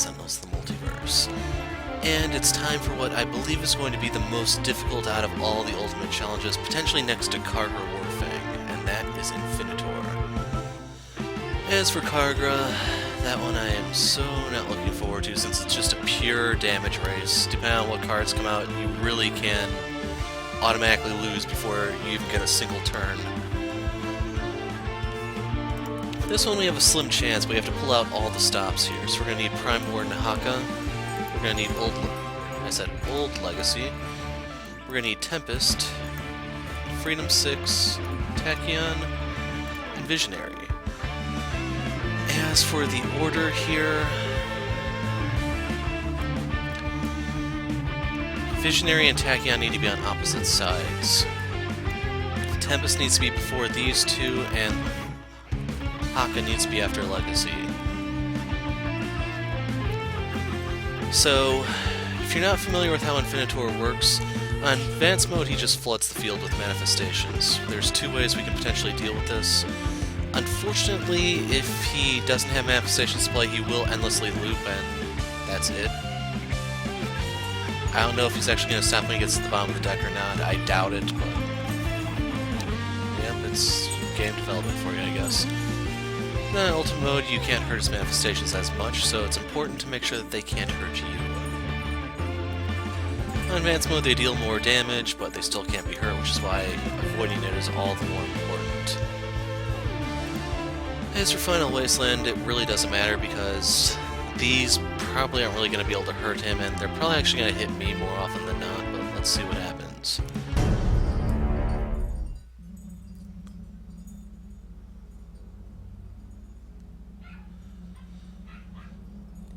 Sentinels, the Multiverse. And it's time for what I believe is going to be the most difficult out of all the Ultimate challenges, potentially next to Kargra Warfang, and that is Infinitor. As for Kargra, that one I am so not looking forward to, since it's just a pure damage race. Depending on what cards come out, you really can automatically lose before you even get a single turn. This one we have a slim chance, but we have to pull out all the stops here. So we're going to need Prime Warden Haka, we're going to need Old Legacy, we're going to need Tempest, Freedom 6, Tachyon, and Visionary. As for the order here, Visionary and Tachyon need to be on opposite sides. Tempest needs to be before these two, and Haka needs to be after Legacy. So, if you're not familiar with how Infinitor works, on Advanced Mode he just floods the field with manifestations. There's two ways we can potentially deal with this. Unfortunately, if he doesn't have manifestations to play, he will endlessly loop, and that's it. I don't know if he's actually going to stop when he gets to the bottom of the deck or not. I doubt it, but yep, it's game development for you, I guess. Then in Ultimate Mode, you can't hurt his manifestations as much, so it's important to make sure that they can't hurt you. On Advanced Mode, they deal more damage, but they still can't be hurt, which is why avoiding it is all the more important. As for Final Wasteland, it really doesn't matter, because these probably aren't really going to be able to hurt him, and they're probably actually going to hit me more often than not, but let's see what happens.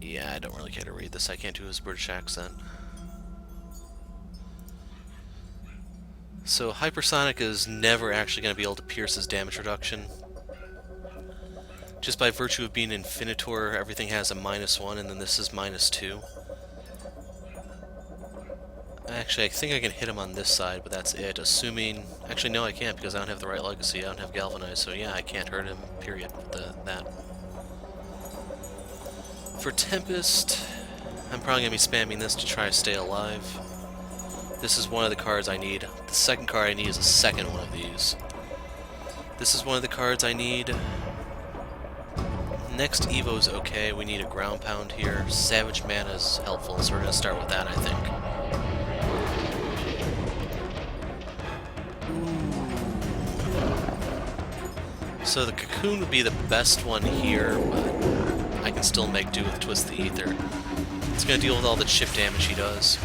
Yeah, I don't really care to read this. I can't do his British accent. So Hypersonic is never actually going to be able to pierce his damage reduction. Just by virtue of being Infinitor, everything has a -1, and then this is -2. Actually, I think I can hit him on this side, but that's it, assuming... Actually, no, I can't, because I don't have the right Legacy. I don't have Galvanize, so yeah, I can't hurt him, period, with that. For Tempest, I'm probably going to be spamming this to try to stay alive. This is one of the cards I need. The second card I need is a second one of these. This is one of the cards I need. Next Evo's okay, we need a ground pound here. Savage Mana is helpful, so we're going to start with that, I think. So the Cocoon would be the best one here, but I can still make do with Twist the Ether. It's going to deal with all the chip damage he does.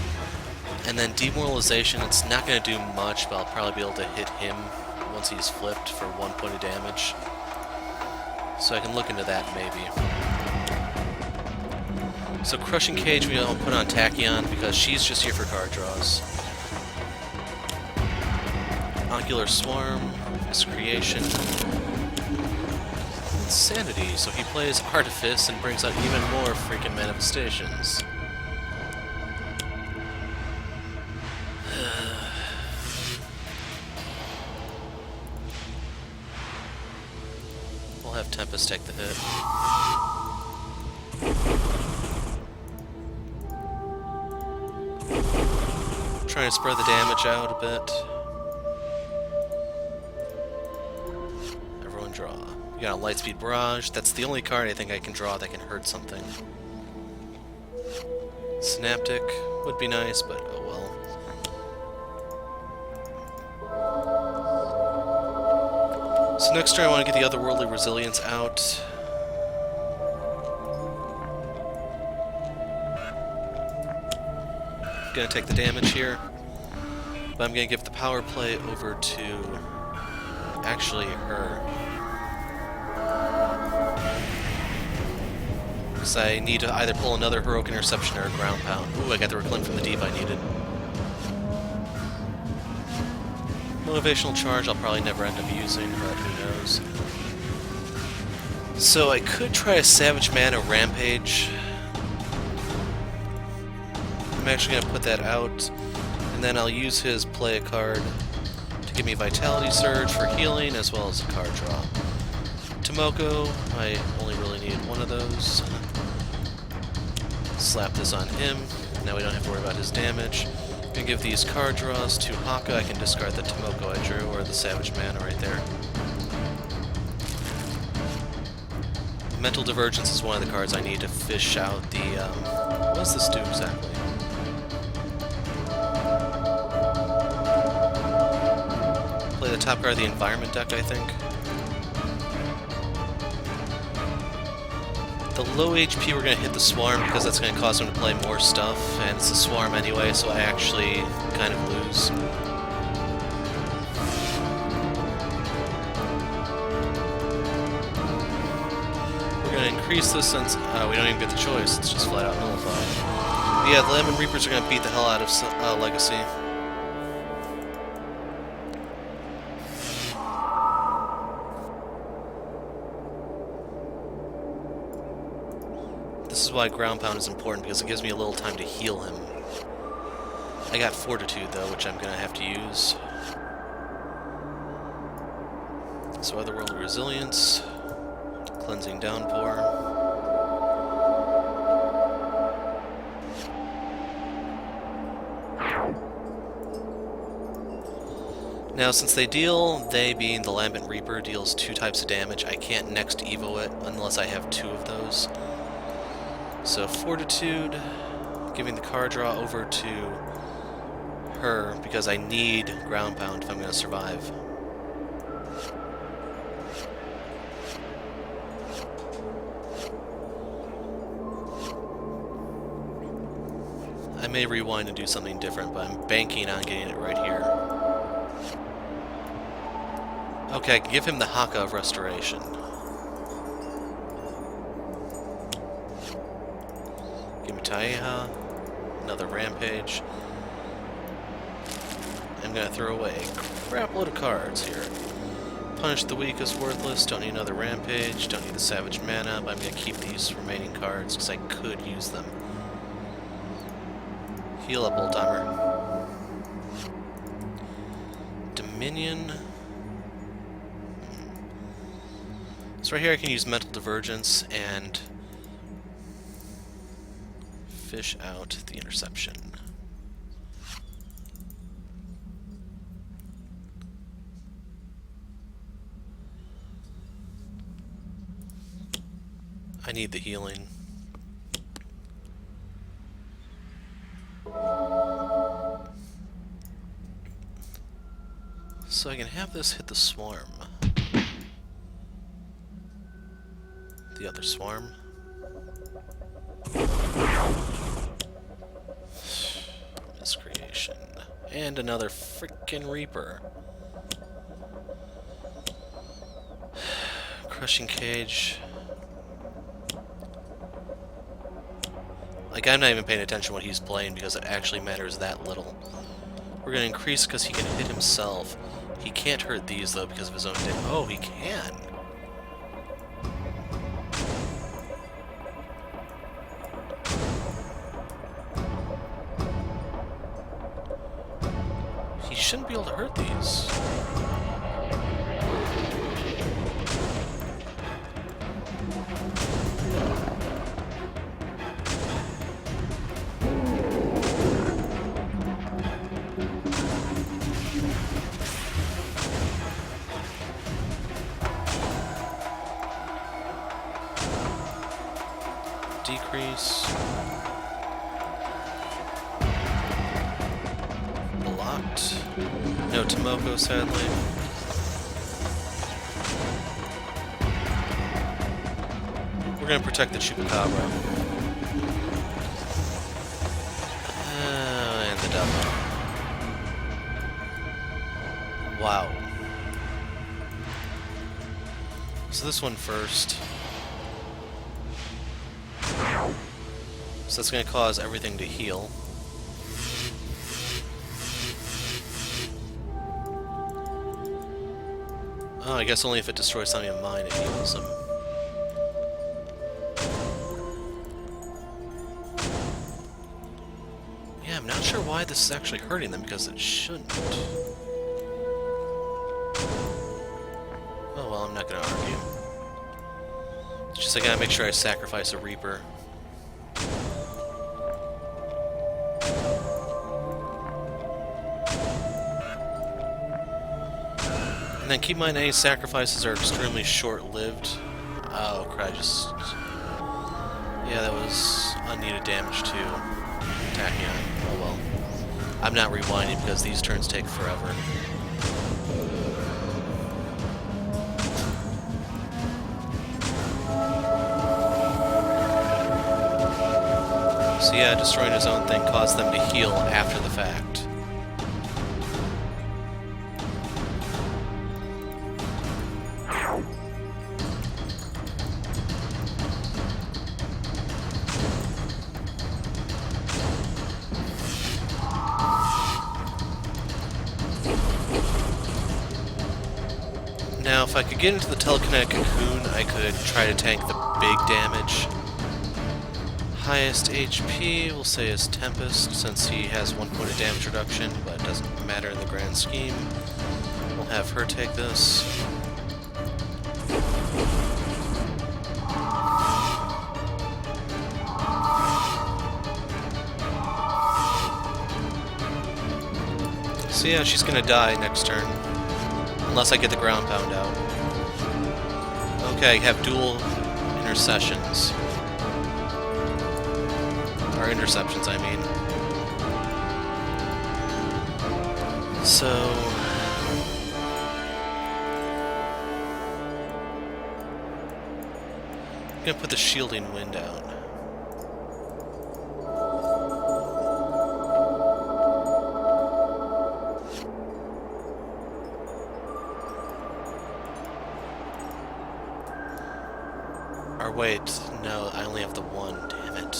And then Demoralization, it's not going to do much, but I'll probably be able to hit him once he's flipped for 1 point of damage. So I can look into that, maybe. So Crushing Cage we don't put on Tachyon, because she's just here for card draws. Ocular Swarm, Miscreation, Insanity, so he plays Artifice and brings out even more freaking manifestations. We'll have Tempest take the hit. Trying to spread the damage out a bit. Everyone draw. You got a Lightspeed Barrage. That's the only card I think I can draw that can hurt something. Synaptic would be nice, but oh well. So next turn I want to get the Otherworldly Resilience out. I'm going to take the damage here, but I'm going to give the power play over to actually her. Because I need to either pull another Heroic Interception or a Ground Pound. Ooh, I got the Reclaim from the Deep I needed. Motivational Charge I'll probably never end up using, but who knows. So I could try a Savage Mana Rampage. I'm actually going to put that out, and then I'll use his play a card to give me Vitality Surge for healing, as well as a card draw. Tomoko, I only really need one of those. Slap this on him. Now we don't have to worry about his damage. Gonna give these card draws to Haka. I can discard the Tomoko I drew, or the Savage Mana right there. Mental Divergence is one of the cards I need to fish out the, what does this do exactly? Play the top card of the Environment deck, I think. The low HP, we're going to hit the Swarm because that's going to cause him to play more stuff, and it's a Swarm anyway, so I actually kind of lose. We're going to increase this since we don't even get the choice, it's just flat out nullified. Yeah, the Lemon Reapers are going to beat the hell out of Legacy. This is why Ground Pound is important, because it gives me a little time to heal him. I got Fortitude, though, which I'm going to have to use. So Otherworld Resilience, Cleansing Downpour. Now, since they being the Lambent Reaper, deals 2 types of damage, I can't next Evo it unless I have 2 of those. So Fortitude, giving the card draw over to her, because I need Ground Pound if I'm going to survive. I may rewind and do something different, but I'm banking on getting it right here. Okay, I can give him the Haka of Restoration. Give me Taeha, another Rampage. I'm gonna throw away a crap load of cards here. Punish the Weak is worthless, don't need another Rampage, don't need the Savage Mana, but I'm gonna keep these remaining cards because I could use them. Heal up, old timer. Dominion. So right here I can use Mental Divergence and fish out the Interception. I need the healing. So I can have this hit the Swarm. The other Swarm. Miscreation. And another frickin' Reaper. Crushing Cage. Like, I'm not even paying attention to what he's playing because it actually matters that little. We're gonna increase because he can hit himself. He can't hurt these, though, because of his own damage. Oh, he can! He shouldn't be able to hurt these. Decrease. Blocked. No Tomoko, sadly. We're gonna protect the Chupacabra. And the double. Wow. So this one first. So that's going to cause everything to heal. Oh, I guess only if it destroys something of mine it heals them. Yeah, I'm not sure why this is actually hurting them, because it shouldn't. Oh well, I'm not going to argue. It's just I gotta make sure I sacrifice a Reaper. And then keep in mind any sacrifices are extremely short-lived. Oh, crap, yeah, that was unneeded damage to Tachyon. Oh well. I'm not rewinding because these turns take forever. So yeah, destroying his own thing caused them to heal after the fact. Now, if I could get into the telekinetic cocoon, I could try to tank the big damage. Highest HP, we'll say, is Tempest, since he has 1 point of damage reduction, but it doesn't matter in the grand scheme. We'll have her take this. So yeah, she's gonna die next turn. Unless I get the ground pound out. Okay, have dual intercessions. Or interceptions, I mean. So... I'm gonna put the shielding wind out. Or wait, no, I only have the one, damn it.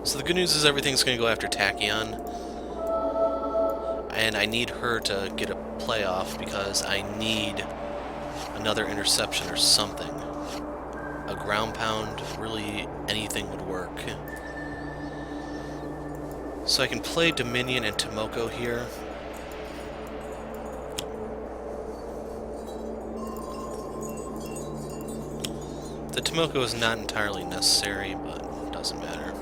So the good news is everything's going to go after Tachyon. And I need her to get a playoff because I need another interception or something. A ground pound, really anything would work. So I can play Dominion and Tomoko here. The Tomoko is not entirely necessary, but it doesn't matter.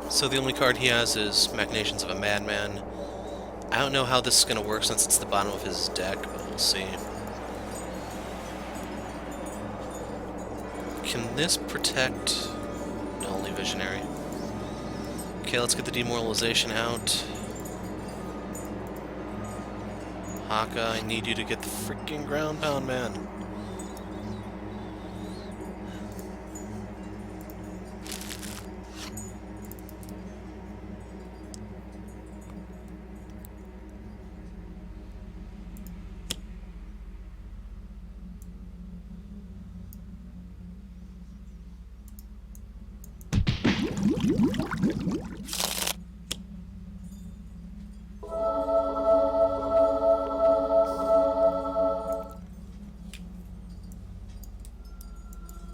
So the only card he has is Machinations of a Madman. I don't know how this is going to work since it's the bottom of his deck, but we'll see. Can this protect? No, only Visionary. Okay, let's get the demoralization out. Haka, I need you to get the freaking ground pound, man.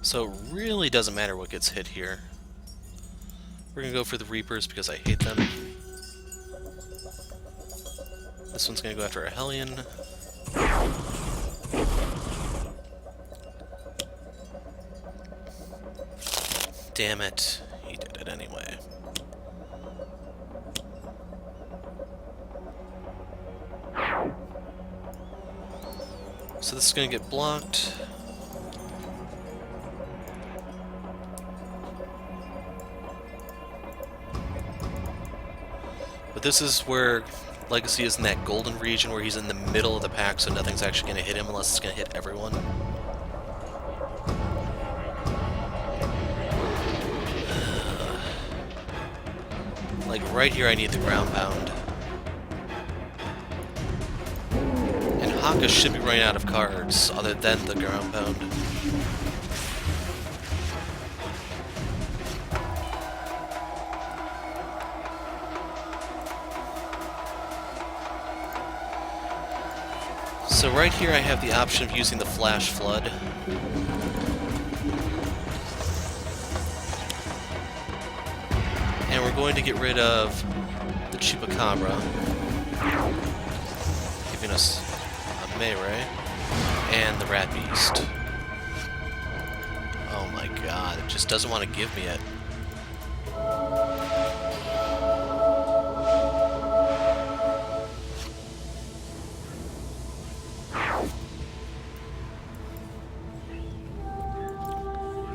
So it really doesn't matter what gets hit here. We're gonna go for the Reapers because I hate them. This one's gonna go after a Hellion. Damn it. He did it anyway. So this is gonna get blocked. But this is where Legacy is in that golden region where he's in the middle of the pack, so nothing's actually going to hit him unless it's going to hit everyone. Like right here I need the ground pound. And Haka should be running out of cards other than the ground pound. So right here I have the option of using the Flash Flood. And we're going to get rid of the Chupacabra, giving us a Melee. And the rat beast. Oh my god, it just doesn't want to give me it.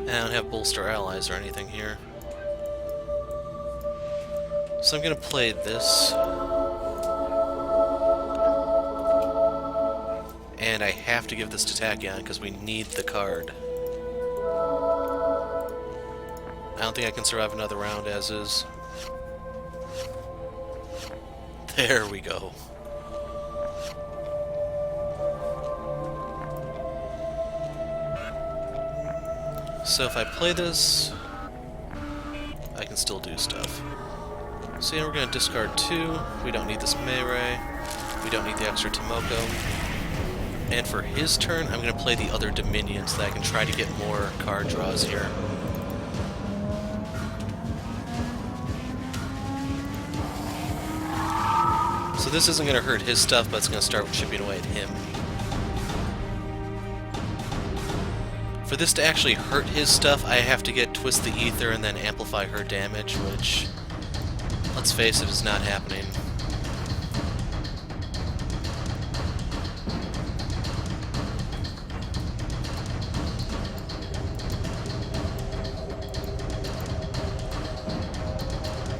I don't have bolster allies or anything here. So I'm gonna play this. And I have to give this to Tachyon because we need the card. I don't think I can survive another round as is. There we go. So if I play this, I can still do stuff. So yeah, we're going to discard 2. We don't need this Melee. We don't need the extra Tomoko. And for his turn, I'm going to play the other Dominion so that I can try to get more card draws here. So this isn't going to hurt his stuff, but it's going to start chipping away at him. For this to actually hurt his stuff, I have to get Twist the Ether and then amplify her damage, which, let's face it, is not happening.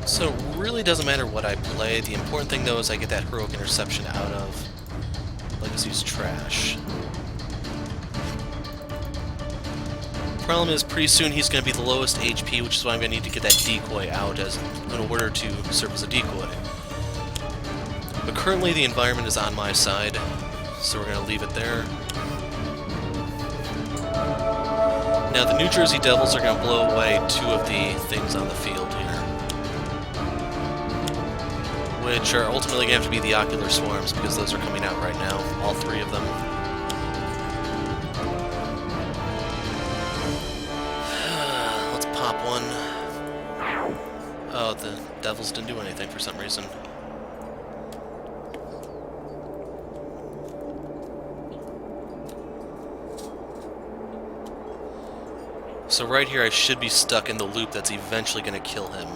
So it really doesn't matter what I play. The important thing, though, is I get that Heroic Interception out of Legacy's trash. Problem is, pretty soon he's going to be the lowest HP, which is why I'm going to need to get that decoy out in order to serve as a decoy. But currently the environment is on my side, so we're going to leave it there. Now the New Jersey Devils are going to blow away 2 of the things on the field here, which are ultimately going to have to be the Ocular Swarms, because those are coming out right now, all 3 of them. One. Oh, the Devils didn't do anything for some reason. So right here I should be stuck in the loop that's eventually going to kill him.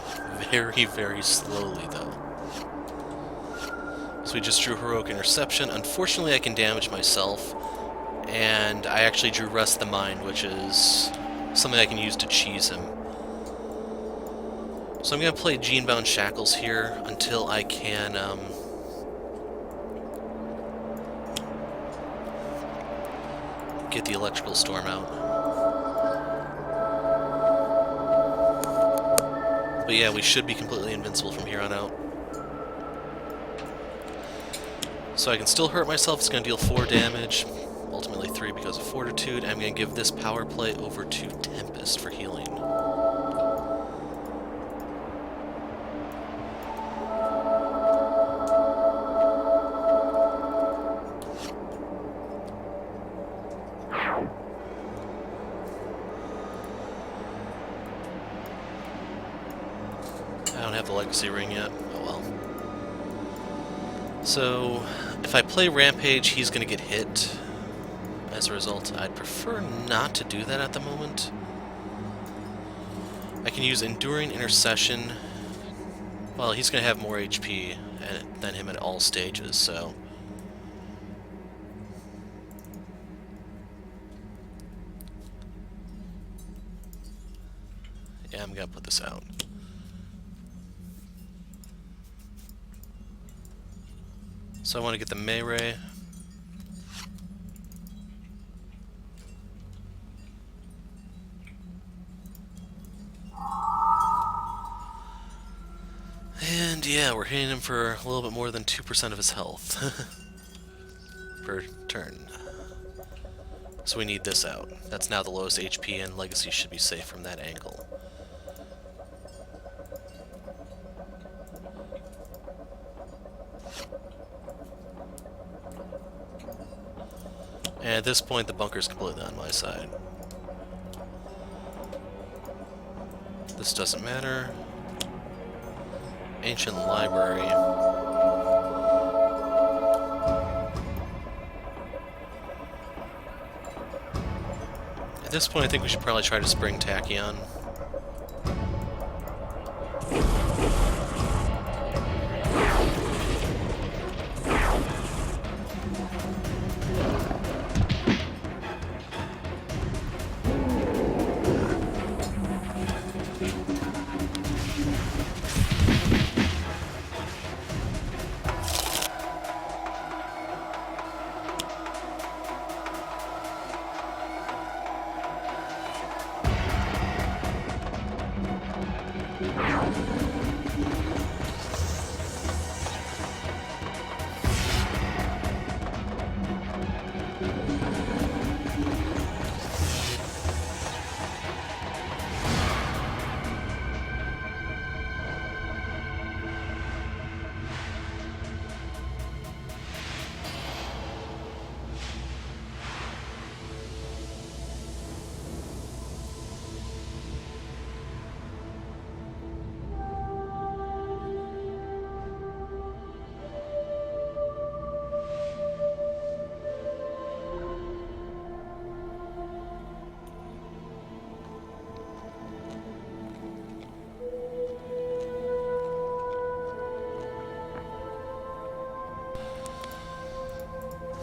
Very, very slowly, though. So we just drew Heroic Interception. Unfortunately, I can damage myself. And I actually drew Rest the Mind, which is something I can use to cheese him. So I'm going to play Genebound Shackles here until I can get the Electrical Storm out. But yeah, we should be completely invincible from here on out. So I can still hurt myself. It's going to deal 4 damage, ultimately 3 because of Fortitude. I'm going to give this power play over to Tempest for healing. I don't have the Legacy Ring yet. Oh well. So, if I play Rampage, he's going to get hit. As a result, I'd prefer not to do that at the moment. I can use Enduring Intercession. Well, he's going to have more HP than him at all stages, so... yeah, I'm going to put this out. So I want to get the Melee. And yeah, we're hitting him for a little bit more than 2% of his health per turn. So we need this out. That's now the lowest HP, and Legacy should be safe from that angle. And at this point, the bunker's completely on my side. This doesn't matter. Ancient Library. this point, I think we should probably try to spring Tachyon.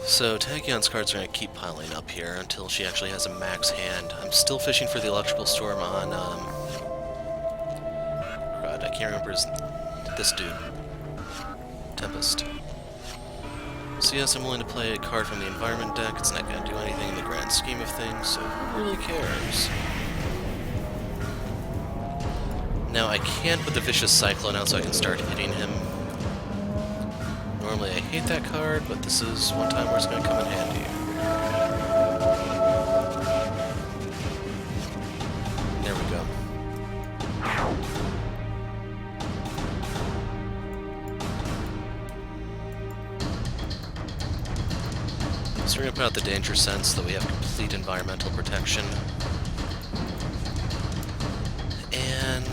So Tachyon's cards are going to keep piling up here until she actually has a max hand. I'm still fishing for the electrical storm on, crud, I can't remember this dude. Tempest. So yes, I'm willing to play a card from the environment deck. It's not going to do anything in the grand scheme of things, so who really cares? Now I can put the Vicious Cyclone out so I can start hitting him. Normally I hate that card, but this is one time where it's going to come in handy. There we go. So we're going to put out the Danger Sense so that we have complete environmental protection. And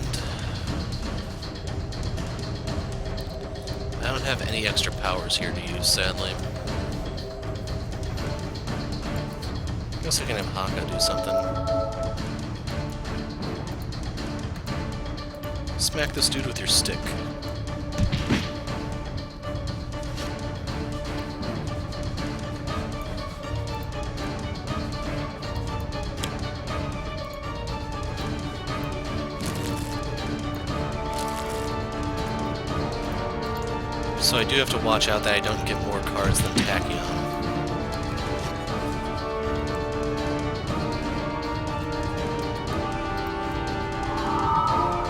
I don't have any extra powers here to use, sadly. I guess I can have Haka do something. Smack this dude with your stick. So I do have to watch out that I don't get more cards than Tachyon.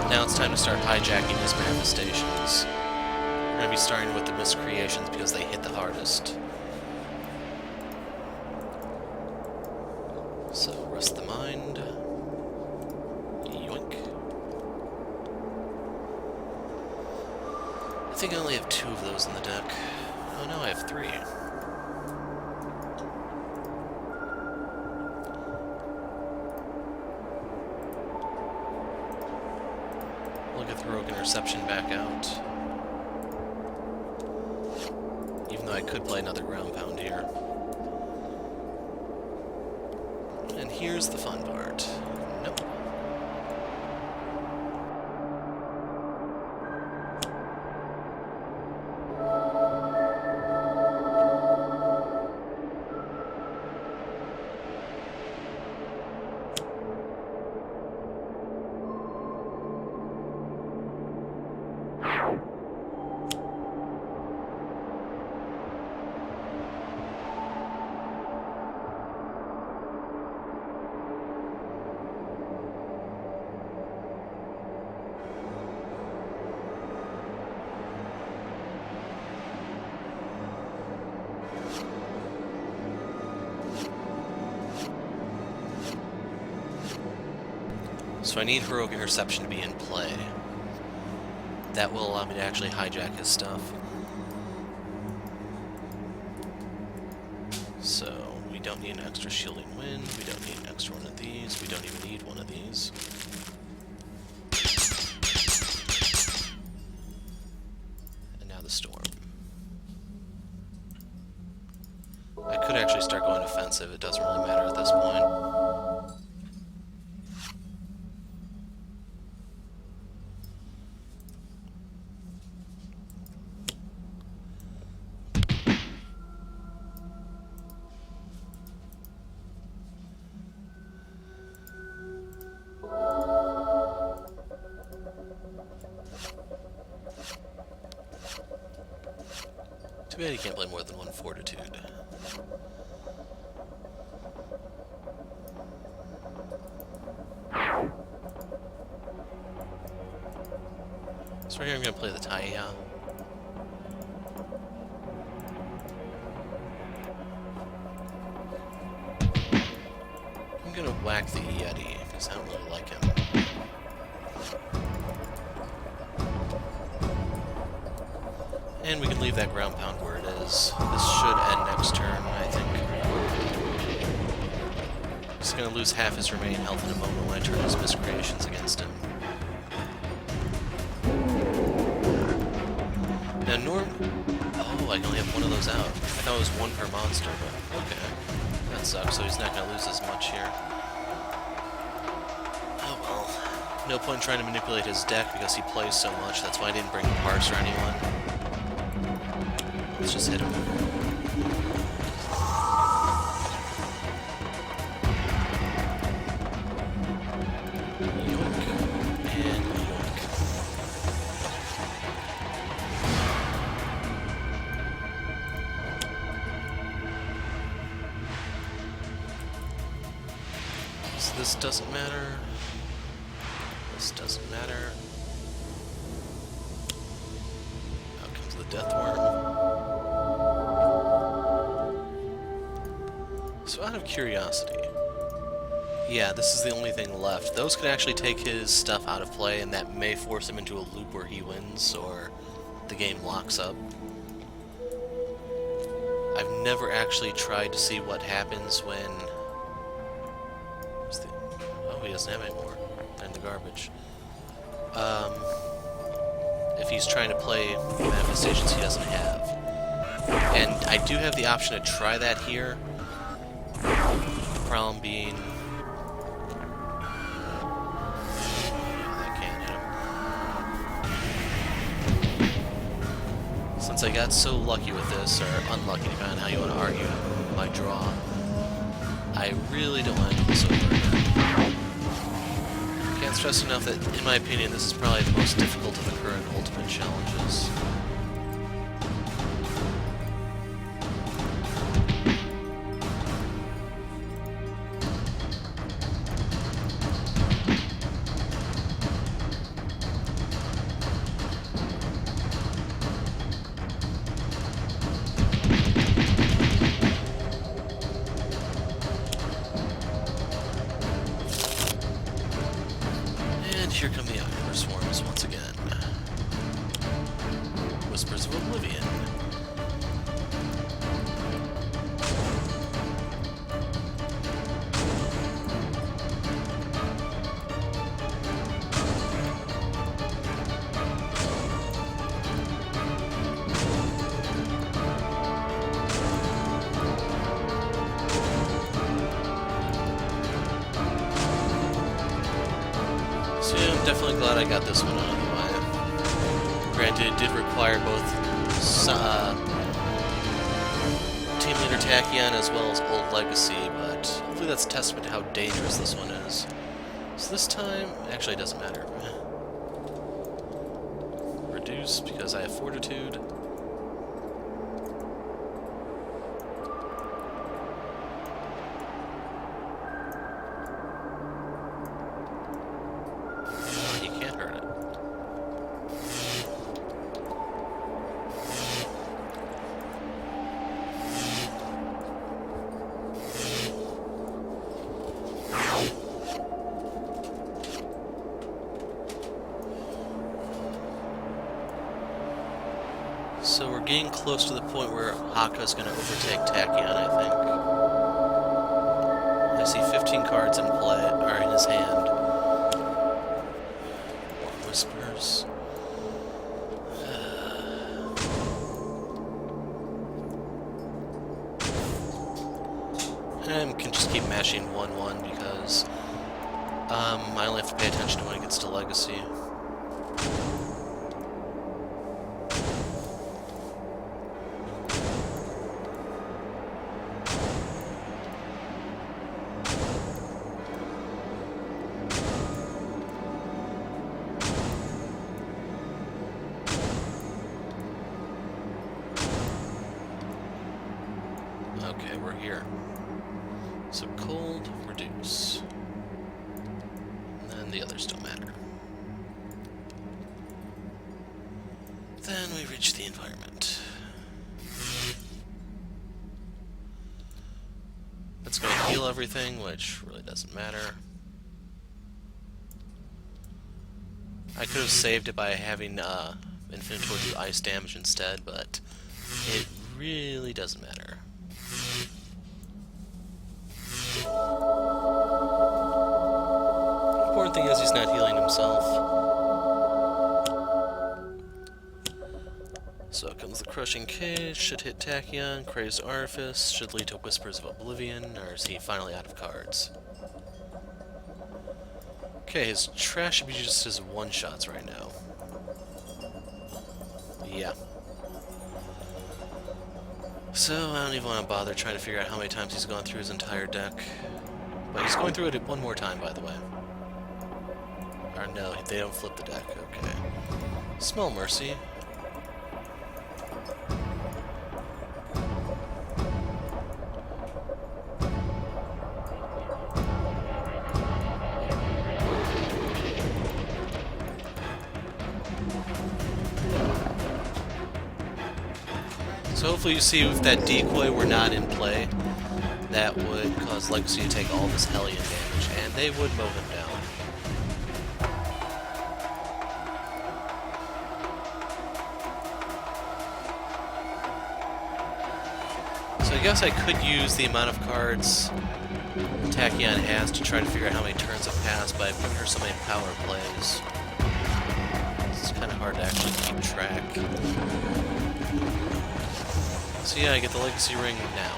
Now it's time to start hijacking his manifestations. We're going to be starting with the miscreations because they hit the hardest. So, rest the mind. Yoink. I think I only have 2 of those in the deck. Oh no, I have 3. We'll get the Rogue Interception back out. Even though I could play another Ground Pound here. And here's the fun part. Nope. So I need Heroic Interception to be in play. That will allow me to actually hijack his stuff. So, we don't need an extra Shielding Wind, we don't need an extra one of these, we don't even need one of these. And now the Storm. I could actually start going offensive, it doesn't really matter at this point. Too bad you can't play more than one Fortitude. So right here I'm going to play the Tachyon. I'm going to whack the Yeti, because I don't really like him. And we can leave that ground pound where it is. This should end next turn, I think. He's going to lose half his remaining health in a moment when I turn his miscreations against him. Now, oh, I can only have one of those out. I thought it was one per monster, but okay. That sucks, so he's not going to lose as much here. Oh well. No point trying to manipulate his deck because he plays so much. That's why I didn't bring parts or anyone. Let's just hit him. Yoink. And yoink. So this doesn't matter. This doesn't matter. Out comes the death worm. So out of curiosity, yeah, this is the only thing left. Those could actually take his stuff out of play, and that may force him into a loop where he wins, or the game locks up. I've never actually tried to see what happens when... Oh, he doesn't have any more. They're in the garbage. If he's trying to play manifestations he doesn't have. And I do have the option to try that here. Problem being... I can't hit him. Since I got so lucky with this, or unlucky, depending on how you want to argue my draw, I really don't want to do this over again. Can't stress enough that, in my opinion, this is probably the most difficult of the current Ultimate challenges. Here come the October Swarms once again. Whispers of Oblivion. So yeah, I'm definitely glad I got this one out of the way. Granted, it did require both Team Leader Tachyon as well as Old Legacy, but hopefully that's a testament to how dangerous this one is. So this time, actually it doesn't matter. Reduce, because I have Fortitude. So we're getting close to the point where Haka's going to overtake Tachyon, I think. I see 15 cards in play, or in his hand. More Whispers. And can just keep mashing 1-1 because I only have to pay attention to when it gets to Legacy. Okay, we're here. So cold, reduce. And then the others don't matter. Then we reach the environment. That's going to heal everything, which really doesn't matter. I could have saved it by having Infinitor do ice damage instead, but it really doesn't matter. Important thing is he's not healing himself. So comes the Crushing Cage, should hit Tachyon, Crazed Orifice, should lead to Whispers of Oblivion, or is he finally out of cards? Okay, his trash should be just his one-shots right now. Yeah. So I don't even want to bother trying to figure out how many times he's gone through his entire deck. But he's going through it one more time, by the way. Or no, they don't flip the deck, okay. Small mercy. So hopefully you see if that decoy were not in play, that would cause Legacy to take all this Hellion damage, and they would mow him down. So I guess I could use the amount of cards Tachyon has to try to figure out how many turns have passed, but I've given her so many power plays. It's kind of hard to actually keep track. So yeah, I get the Legacy Ring now.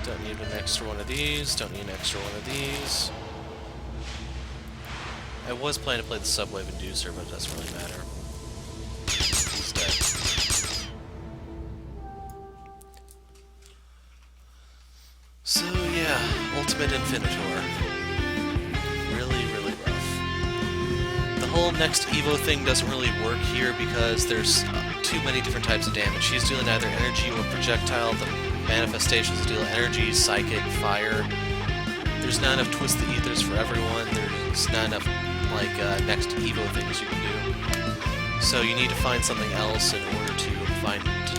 Don't need an extra one of these, don't need an extra one of these. I was planning to play the Subwave Inducer, but it doesn't really matter. He's dead. So yeah, Ultimate Infinitor. Really, really rough. The whole next Evo thing doesn't really work here because there's too many different types of damage. She's dealing either energy or projectile. The manifestations deal energy, psychic, fire. There's not enough Twist the Ethers for everyone. There's not enough like next Evo things you can do. So you need to find something else in order to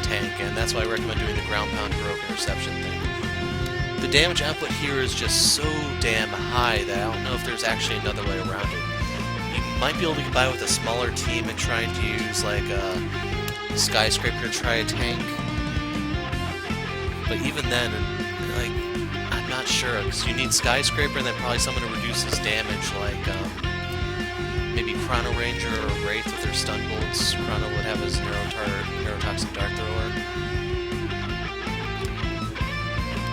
tank, and that's why I recommend doing the ground pound heroic interception thing. The damage output here is just so damn high that I don't know if there's actually another way around it. You might be able to get by with a smaller team and trying to use like a Skyscraper to try a tank. But even then, like, I'm not sure, because you need Skyscraper and then probably someone to reduce his damage, like maybe Chrono Ranger or Wraith with their stun bolts. Chrono would have his Neurotoxic Dart Thrower.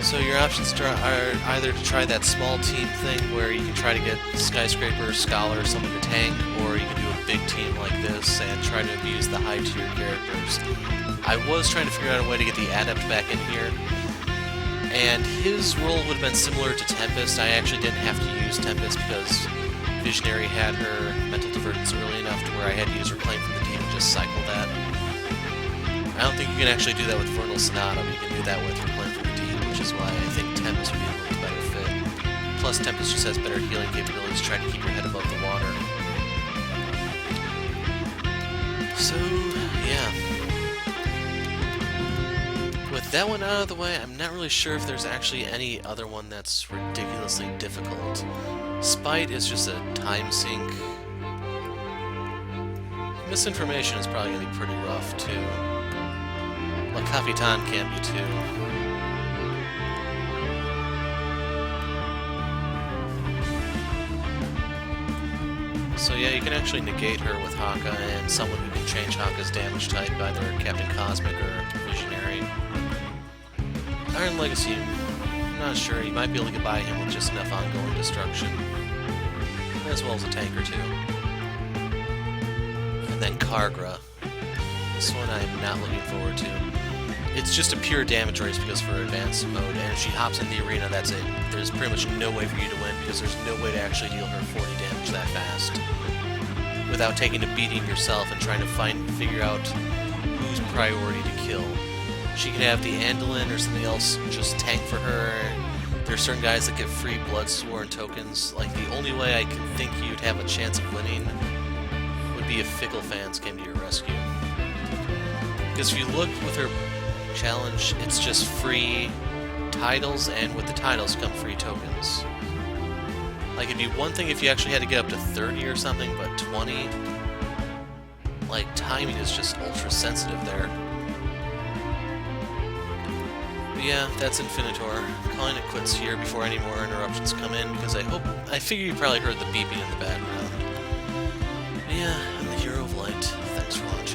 So your options are either to try that small team thing where you can try to get Skyscraper, Scholar, or someone to tank, or you can do a big team like this and try to abuse the high tier characters. I was trying to figure out a way to get the Adept back in here, and his role would have been similar to Tempest. I actually didn't have to use Tempest because Visionary had her mental divergence early enough to where I had to use her Claim from the Deep and just cycle that. I don't think you can actually do that with Vernal Sonata, but you can do that with her Claim from the Deep, which is why I think Tempest would be a little better fit. Plus, Tempest just has better healing capabilities, trying to keep your head above the water. So, yeah. With that one out of the way, I'm not really sure if there's actually any other one that's ridiculously difficult. Spite is just a time sink. Misinformation is probably going to be pretty rough, too. Well, Capitan can be, too. So yeah, you can actually negate her with Haka and someone who can change Haka's damage type, either Captain Cosmic or Visionary. Iron Legacy, I'm not sure. You might be able to get by him with just enough ongoing destruction. As well as a tank or two. And then Kargra. This one I'm not looking forward to. It's just a pure damage race because for advanced mode, and if she hops in the arena, that's it. There's pretty much no way for you to win because there's no way to actually deal her 40 damage that fast. without taking a beating yourself and trying to figure out who's priority to kill. She can have the Andalin or something else just tank for her. There are certain guys that get free Bloodsworn tokens. Like, the only way I can think you'd have a chance of winning would be if Fickle fans came to your rescue. Because if you look with her challenge, it's just free titles, and with the titles come free tokens. Like, it'd be one thing if you actually had to get up to 30 or something, but 20... like, timing is just ultra sensitive there. But yeah, that's Infinitor. Calling it quits here before any more interruptions come in, because I figure you probably heard the beeping in the background. But yeah, I'm the Hero of Light. Thanks for watching.